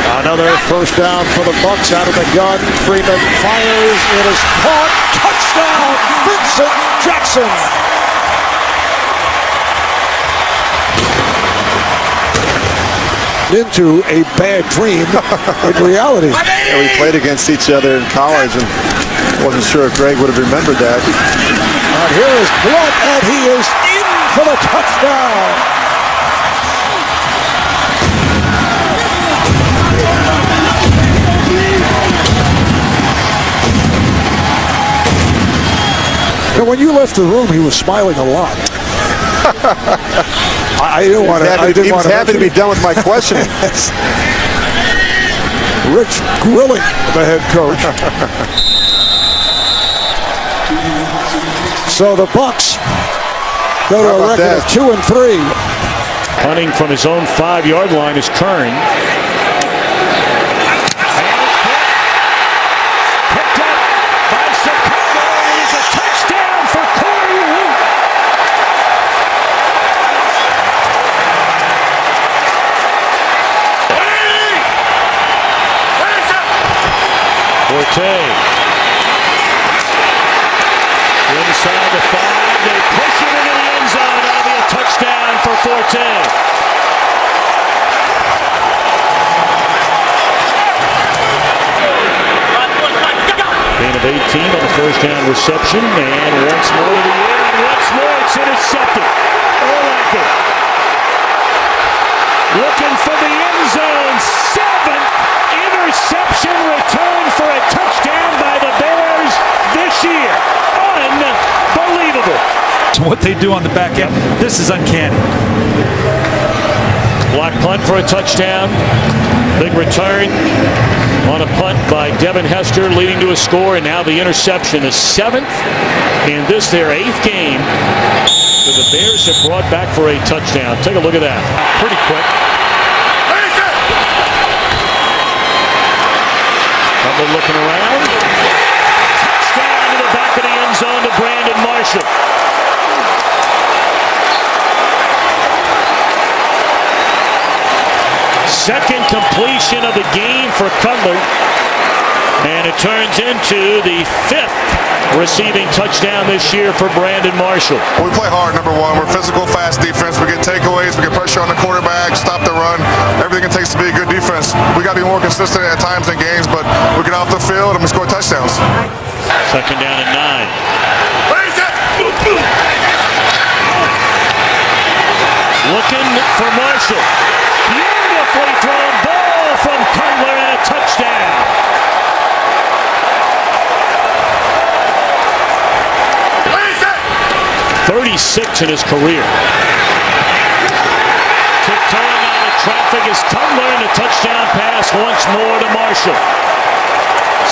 Another first down for the Bucs out of the gun. Freeman fires. It is caught. Touchdown, Vincent Jackson. Into a bad dream in reality. Yeah, we played against each other in college, and wasn't sure if Greg would have remembered that. And here is Blunt, and he is in for the touchdown. And when you left the room, he was smiling a lot. I didn't want to. He was happy to be done with my questioning. Rich grilling the head coach. So the Bucs go to a record of 2-3. Punting from his own 5-yard line is Kern. Forte. Inside the 5, they push it into the end zone. That'll be a touchdown for Forte. Gain of 18 on the first down reception, and once more to the air, and once more it's intercepted. Urlacher looking for the end zone. 7th interception return for a touchdown by the Bears this year. Unbelievable. What they do on the back end, this is uncanny. Block punt for a touchdown. Big return on a punt by Devin Hester, leading to a score, and now the interception is 7th in this their 8th game that the Bears have brought back for a touchdown. Take a look at that. Pretty quick. Looking around. Touchdown to the back of the end zone to Brandon Marshall. Second completion of the game for Cutler. And it turns into the 5th receiving touchdown this year for Brandon Marshall. We play hard, number one. We're physical, fast defense. We get takeaways. We get pressure on the quarterback, stop the run. Everything it takes to be a good defense. We got to be more consistent at times in games, but we get off the field and we score touchdowns. Second down and 9. Looking for Marshall. Beautifully thrown ball from Cutler and a touchdown. 36 in his career. Tiptoeing out of traffic is Cutler, and a touchdown pass once more to Marshall.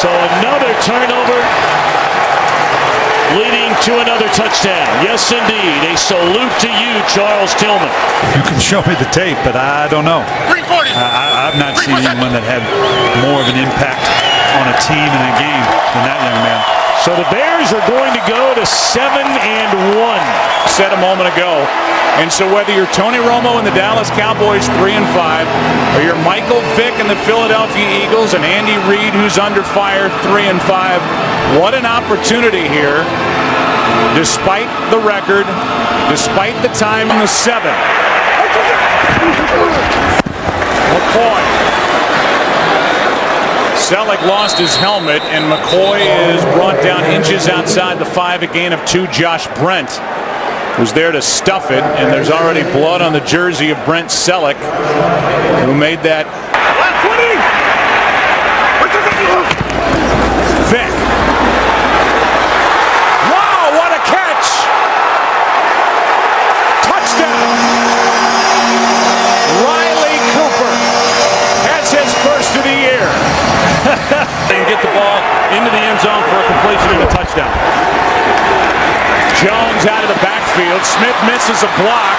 So another turnover leading to another touchdown. Yes, indeed. A salute to you, Charles Tillman. You can show me the tape, but I don't know. I've not seen anyone that had more of an impact on a team in a game than that young man. So the Bears are going to go to 7-1. Said a moment ago. And so whether you're Tony Romo and the Dallas Cowboys 3-5, or you're Michael Vick and the Philadelphia Eagles and Andy Reid, who's under fire, 3-5, what an opportunity here. Despite the record, despite the time in the 7th. McCoy. Selleck lost his helmet, and McCoy is brought down inches outside the 5, a gain of 2. Josh Brent was there to stuff it, and there's already blood on the jersey of Brent Selleck, who made that. Vick. Wow, what a catch! Touchdown! Riley Cooper has his first of the year. And get the ball into the end zone for a completion and a touchdown. Jones out of the backfield. Smith misses a block.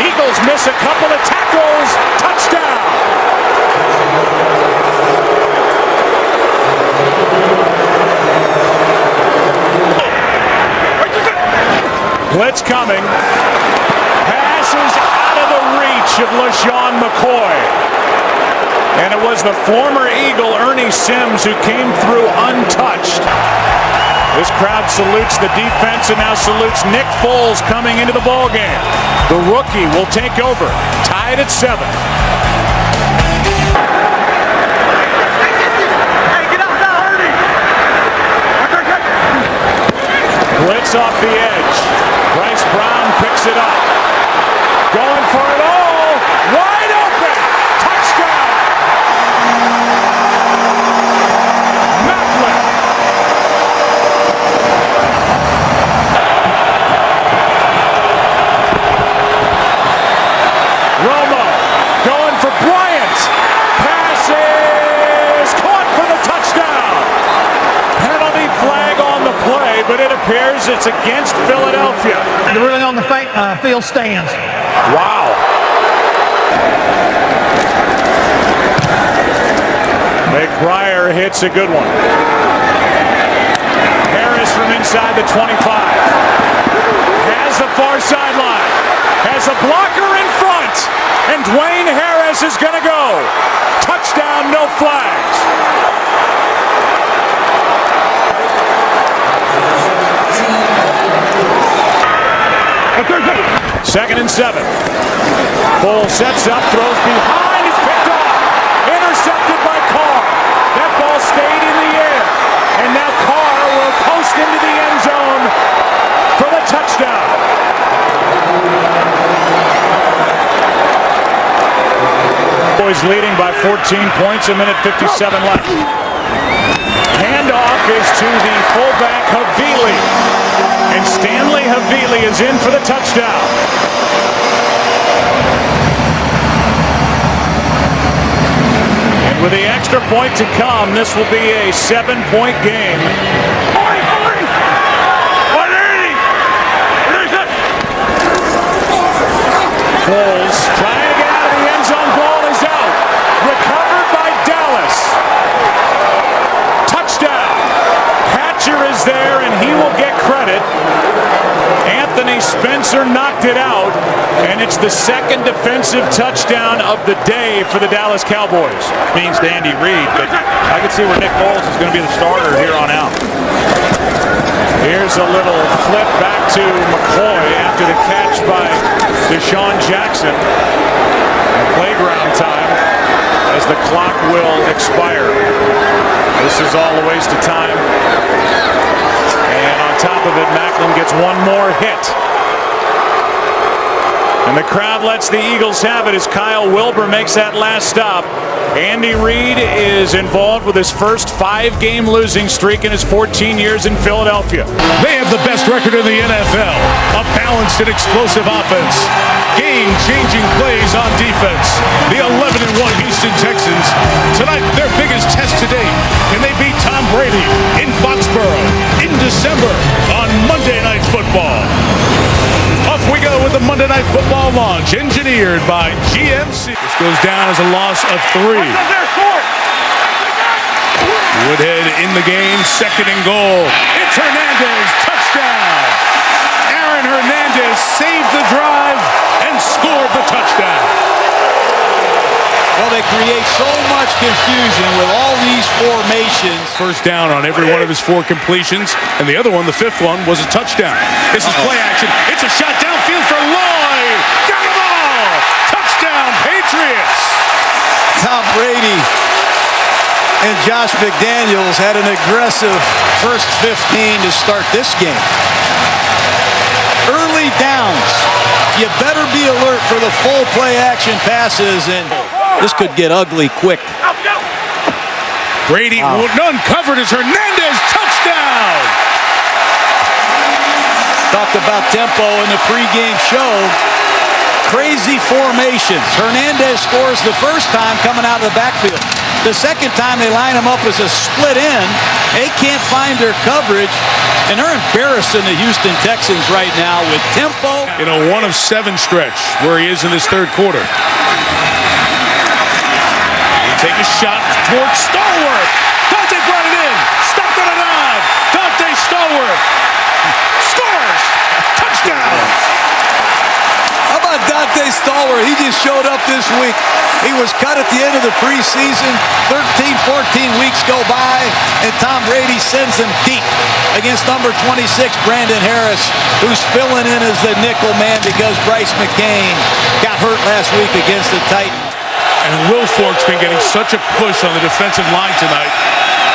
Eagles miss a couple of tackles. Touchdown. Blitz coming. Passes out of the reach of LaShawn McCoy. And it was the former Eagle, Ernie Sims, who came through untouched. This crowd salutes the defense and now salutes Nick Foles coming into the ballgame. The rookie will take over, tied at 7. Blitz off the edge. Bryce Brown picks it up. Going for it all. Wide open. Touchdown. Macklin. Romo going for Bryant. Passes. Caught for the touchdown. Penalty flag on the play, but it appears it's against Philadelphia. They're really on the field stands. Wow. McBriar hits a good one. Harris from inside the 25. Has the far sideline. Has a blocker in front. And Dwayne Harris is going to go. Touchdown, no flags. Second and 7. Foles sets up, throws behind, is picked off. Intercepted by Carr. That ball stayed in the air. And now Carr will post into the end zone for the touchdown. Boys leading by 14 points, a minute 57 left. Handoff is to the fullback Havili. And Stanley Havili is in for the touchdown. And with the extra point to come, this will be a 7-point game. Foles trying to get out of the end zone. Ball is out. Recovered by Dallas. Touchdown. Hatcher is there, and he will get credit. Anthony Spencer knocked it out, and it's the second defensive touchdown of the day for the Dallas Cowboys. Means to Andy Reid, but I can see where Nick Foles is going to be the starter here on out. Here's a little flip back to McCoy after the catch by Deshaun Jackson. Playground time as the clock will expire. This is all a waste of time. And on top of it, Macklin gets one more hit. And the crowd lets the Eagles have it as Kyle Wilbur makes that last stop. Andy Reid is involved with his first 5-game losing streak in his 14 years in Philadelphia. They have the best record in the NFL. A balanced and explosive offense. Game-changing plays on defense. The 11-1 Houston Texans. Tonight, their biggest test to date. Can they beat Tom Brady in Foxborough in December on Monday Night Football? Off we go with the Monday Night Football launch, engineered by GMC. This goes down as a loss of 3. Woodhead in the game, 2nd and goal. It's Hernandez, touchdown. Aaron Hernandez saved the drive and scored the touchdown. Well, they create so much confusion with all these formations. First down on every one of his 4 completions, and the other one, the 5th one, was a touchdown. This is play action. It's a shot downfield for Lloyd. Got the ball. Touchdown, Patriots. Tom Brady and Josh McDaniels had an aggressive first 15 to start this game. Early downs. You better be alert for the full play action passes, and this could get ugly quick. Brady uncovered as Hernandez, touchdown! Talked about tempo in the pregame show. Crazy formations. Hernandez scores the first time coming out of the backfield. The second time they line him up as a split end. They can't find their coverage, and they're embarrassing the Houston Texans right now with tempo. In a 1-of-7 stretch where he is in this third quarter. Take a shot towards Stallworth. Dante brought it in. Stopped on a nod. Dante Stallworth scores. Touchdown. How about Dante Stallworth? He just showed up this week. He was cut at the end of the preseason. 13, 14 weeks go by, and Tom Brady sends him deep against number 26, Brandon Harris, who's filling in as the nickel man because Bryce McCain got hurt last week against the Titans. And Will Fork's been getting such a push on the defensive line tonight.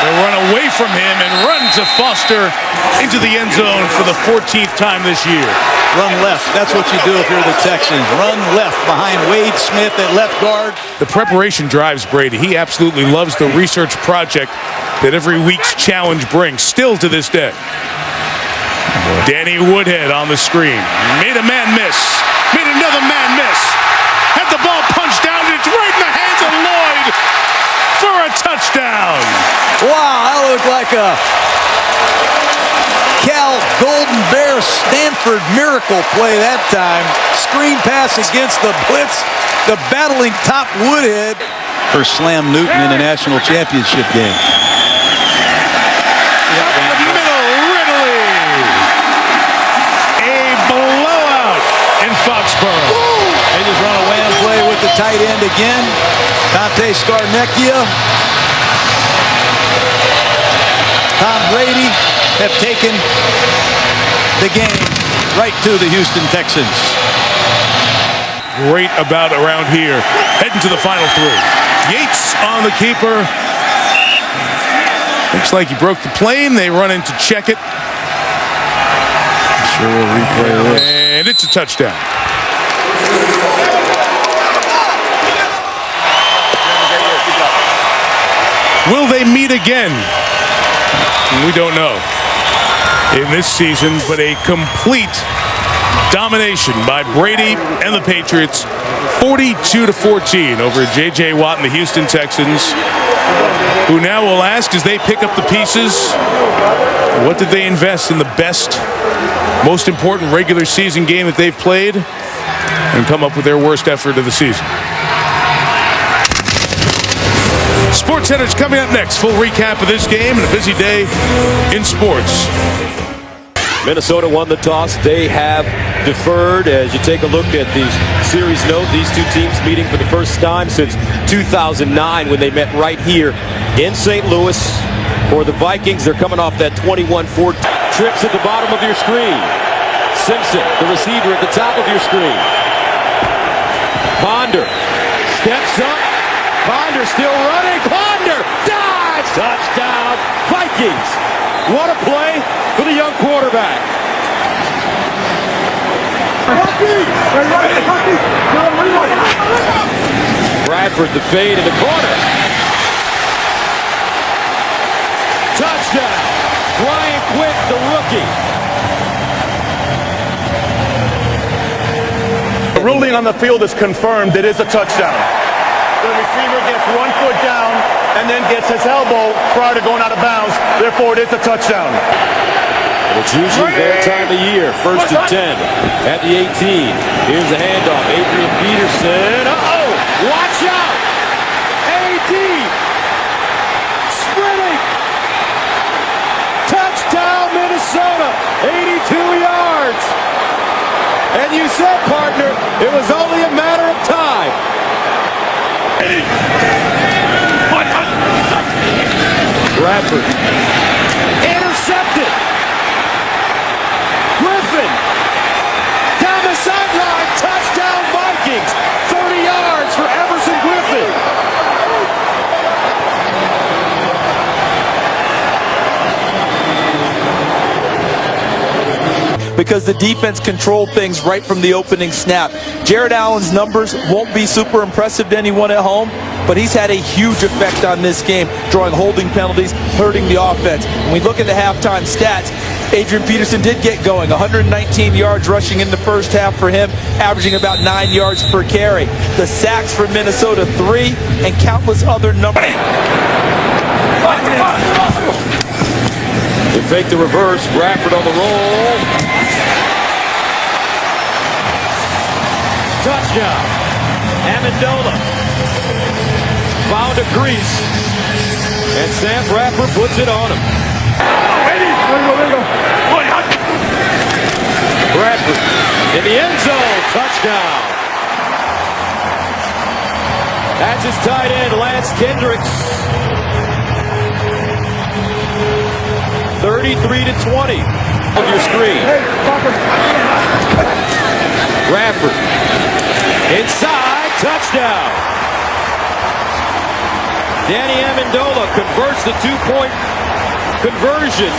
They run away from him and run to Foster into the end zone for the 14th time this year. Run left. That's what you do if you're the Texans. Run left behind Wade Smith at left guard. The preparation drives Brady. He absolutely loves the research project that every week's challenge brings, still to this day. Danny Woodhead on the screen. Made a man miss. Made another man miss. Had the ball punched down. It's right in the hands of Lloyd for a touchdown. Wow, that looked like a Cal Golden Bear Stanford miracle play that time. Screen pass against the blitz. The battling top Woodhead for Slam Newton in the national championship game. Foxborough. They just run a wham play with the tight end again. Dante Scarnecchia. Tom Brady have taken the game right to the Houston Texans. Great about around here. Heading to the final three. Yates on the keeper. Looks like he broke the plane. They run in to check it. Sure will replay this. And it's a touchdown. Will they meet again? We don't know in this season, but a complete domination by Brady and the Patriots, 42-14 over J.J. Watt and the Houston Texans, who now will ask as they pick up the pieces, what did they invest in the best, most important regular season game that they've played and come up with their worst effort of the season? SportsCenter's coming up next. Full recap of this game and a busy day in sports. Minnesota won the toss. They have deferred. As you take a look at the series note, these two teams meeting for the first time since 2009 when they met right here in St. Louis. For the Vikings, they're coming off that 21-4 trips at the bottom of your screen. Simpson, the receiver at the top of your screen. Ponder steps up. Ponder still running. Ponder dives. Touchdown, Vikings. What a play for the young quarterback. Bradford, the fade in the corner. Touchdown, Brian Quick, the rookie. The ruling on the field is confirmed. It is a touchdown. The receiver gets 1 foot down and then gets his elbow prior to going out of bounds. Therefore, it is a touchdown. It's usually their time of year. 1st and 10 at the 18. Here's the handoff. Adrian Peterson. Uh-oh! Watch out! A.D. sprinting. Touchdown, Minnesota. 82 yards. And you said, partner, it was only a matter of time. Bradford intercepted. Griffin down the sideline. Touchdown Vikings. 30 yards for Everson Griffin. Because the defense controlled things right from the opening snap. Jared Allen's numbers won't be super impressive to anyone at home, but he's had a huge effect on this game, drawing holding penalties, hurting the offense. When we look at the halftime stats, Adrian Peterson did get going. 119 yards rushing in the first half for him, averaging about 9 yards per carry. The sacks for Minnesota, 3, and countless other numbers. They fake the reverse. Bradford on the roll. Touchdown. Amendola found a crease, and Sam Bradford puts it on him. Bradford in the end zone. Touchdown. That's his tight end, Lance Kendricks. 33-20 on your screen. Bradford inside, touchdown. Danny Amendola converts the 2-point conversion.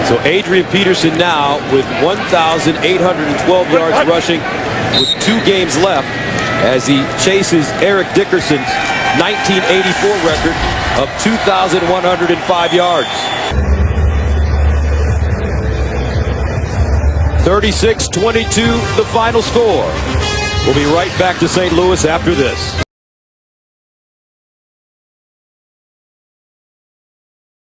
So Adrian Peterson now with 1,812 yards rushing with 2 games left as he chases Eric Dickerson's 1984 record of 2,105 yards. 36-22 the final score. We'll be right back to St. Louis after this.